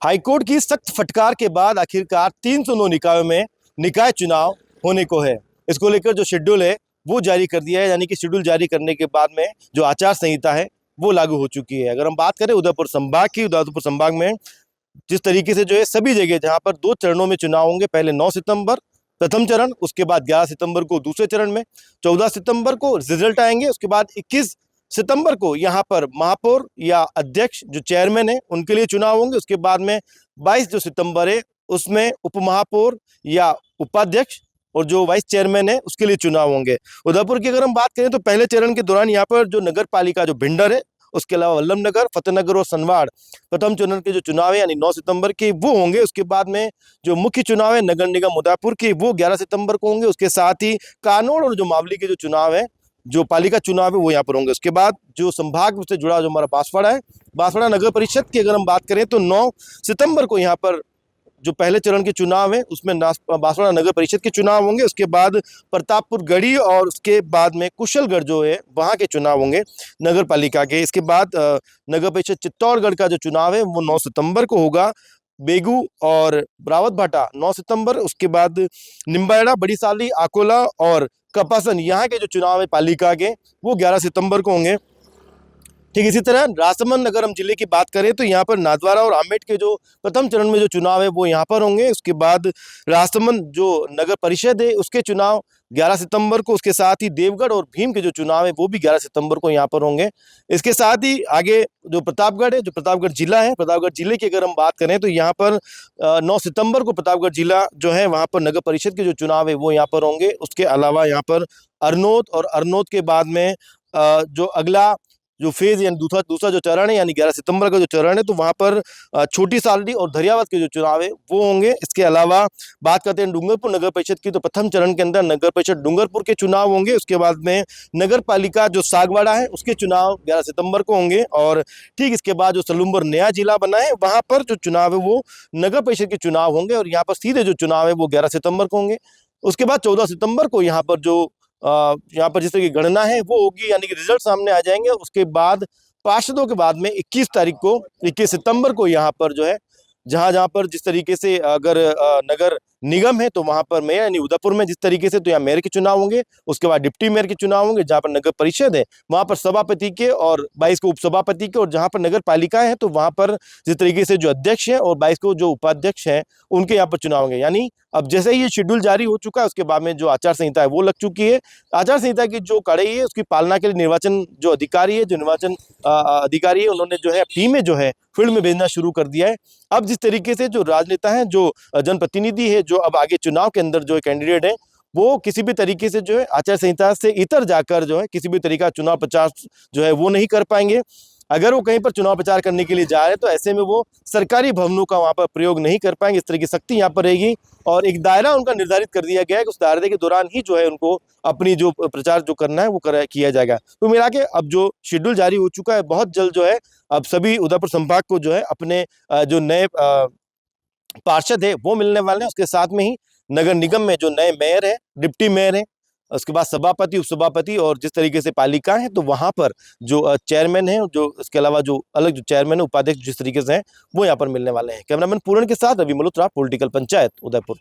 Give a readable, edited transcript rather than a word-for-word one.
High court की सख्त फटकार के बाद आखिरकार 309 निकायों में निकाय चुनाव होने को है। इसको लेकर जो शेड्यूल है वो जारी कर दिया है, यानी कि शेड्यूल जारी करने के बाद में जो आचार संहिता है वो लागू हो चुकी है। अगर हम बात करें उदयपुर संभाग की, उदयपुर संभाग में जिस तरीके से जो है सभी जगह जहां पर 2 चरणों में चुनाव होंगे, पहले 9 सितंबर प्रथम चरण, उसके बाद 11 सितंबर को दूसरे चरण में, 14 सितंबर को रिजल्ट आएंगे, उसके बाद 21 सितंबर को यहाँ पर महापौर या अध्यक्ष जो चेयरमैन है उनके लिए चुनाव होंगे। उसके बाद में 22 जो सितंबर है उसमें उपमहापौर या उपाध्यक्ष और जो वाइस चेयरमैन है उसके लिए चुनाव होंगे। उदयपुर की अगर हम बात करें तो पहले चरण के दौरान यहाँ पर जो नगर पालिका जो भिंडर है, उसके अलावा वल्लभ नगर, फतेहनगर और सनवाड़ प्रथम चरण के जो चुनाव है यानी 9 सितंबर के वो होंगे। उसके बाद में जो मुख्य चुनाव है नगर निगम उदयपुर के वो 11 सितंबर को होंगे। उसके साथ ही कानोड़ और जो मावली के जो चुनाव है, जो पालिका चुनाव है वो यहाँ पर होंगे। उसके बाद जो संभाग से जुड़ा जो हमारा बांसवाड़ा है, बांसवाड़ा नगर परिषद की अगर हम बात करें तो 9 सितंबर को यहाँ पर जो पहले चरण के चुनाव है उसमें बांसवाड़ा नगर परिषद के चुनाव होंगे। उसके बाद प्रतापपुर गढ़ी और उसके बाद में कुशलगढ़ जो है वहाँ के चुनाव होंगे नगर पालिका के। इसके बाद नगर परिषद चित्तौड़गढ़ का जो चुनाव है वो 9 सितंबर को होगा। बेगू और रावतभाटा 9 सितंबर, उसके बाद निम्बाड़ा, बड़ी साली, आकोला और कपासन यहाँ के जो चुनाव है पालिका के वो 11 सितंबर को होंगे। ठीक इसी तरह राजसमंद अगर हम जिले की बात करें तो यहाँ पर नाथद्वारा और आमेट के जो प्रथम चरण में जो चुनाव है वो यहाँ पर होंगे। उसके बाद राजसमंद जो नगर परिषद है उसके चुनाव 11 सितंबर को, उसके साथ ही देवगढ़ और भीम के जो चुनाव है वो भी 11 सितंबर को यहाँ पर होंगे। इसके साथ ही आगे जो प्रतापगढ़ है, जो प्रतापगढ़ जिला है, प्रतापगढ़ जिले की अगर हम बात करें तो यहाँ पर 9 सितंबर को प्रतापगढ़ जिला जो है वहाँ पर नगर परिषद के जो चुनाव है वो यहाँ पर होंगे। उसके अलावा यहाँ पर अरनोद और अरनोद के बाद में जो अगला जो फेज यानी दूसरा जो चरण है यानी 11 सितंबर का जो चरण है तो वहाँ पर छोटी सालडी और धरियावत के जो चुनाव है वो होंगे। इसके अलावा बात करते हैं डूंगरपुर नगर परिषद की तो प्रथम चरण के अंदर नगर परिषद डूंगरपुर के चुनाव होंगे। उसके बाद में नगर पालिका जो सागवाड़ा है उसके चुनाव 11 सितंबर को होंगे। और ठीक इसके बाद जो सलूम्बर नया जिला बना है वहाँ पर जो चुनाव है वो नगर परिषद के चुनाव होंगे और यहाँ पर सीधे जो चुनाव है वो 11 सितंबर को होंगे। उसके बाद 14 सितंबर को यहाँ पर जो यहाँ पर जिस तरह की गणना है वो होगी, यानी कि रिजल्ट सामने आ जाएंगे। उसके बाद पार्षदों के बाद में 21 सितंबर को यहाँ पर जो है जहाँ पर जिस तरीके से अगर नगर निगम है तो वहां पर मेयर यानी उदयपुर में जिस तरीके से तो यहाँ मेयर के चुनाव होंगे। उसके बाद डिप्टी मेयर के चुनाव होंगे। जहाँ पर नगर परिषद है वहां पर सभापति के और 22 को उपसभापति के, और जहाँ पर नगर पालिका है तो वहां पर जिस तरीके से जो अध्यक्ष है और 22 को जो उपाध्यक्ष हैं उनके यहाँ पर चुनाव होंगे। यानी अब जैसे ही ये शेड्यूल जारी हो चुका है उसके बाद में जो आचार संहिता है वो लग चुकी है। आचार संहिता की जो कड़ाई है उसकी पालना के लिए निर्वाचन जो अधिकारी है, अधिकारी है उन्होंने जो है टीमें जो है फील्ड में भेजना शुरू कर दिया है। अब जिस तरीके से जो राजनेता हैं, जो जनप्रतिनिधि है, जो अब आगे चुनाव के अंदर जो कैंडिडेट है वो किसी भी तरीके से जो है आचार संहिता से इतर जाकर जो है किसी भी तरीका चुनाव प्रचार जो है वो नहीं कर पाएंगे। अगर वो कहीं पर चुनाव प्रचार करने के लिए जा रहे हैं तो ऐसे में वो सरकारी भवनों का वहां पर प्रयोग नहीं कर पाएंगे। इस तरह की सख्ती यहाँ पर रहेगी और एक दायरा उनका निर्धारित कर दिया गया है कि उस दायरे के दौरान ही जो है उनको अपनी जो प्रचार जो करना है वो किया जाएगा। तो मिला के अब जो शेड्यूल जारी हो चुका है बहुत जल्द जो है अब सभी उदयपुर संभाग को जो है अपने जो नए पार्षद है वो मिलने वाले हैं। उसके साथ में ही नगर निगम में जो नए मेयर है, डिप्टी मेयर है, उसके बाद सभापति, उपसभापति और जिस तरीके से पालिका है तो वहां पर जो चेयरमैन है, जो इसके अलावा जो अलग जो चेयरमैन है, उपाध्यक्ष जिस तरीके से हैं वो यहाँ पर मिलने वाले हैं। कैमरामैन पूर्ण के साथ रवि मल्होत्रा, पॉलिटिकल पंचायत उदयपुर।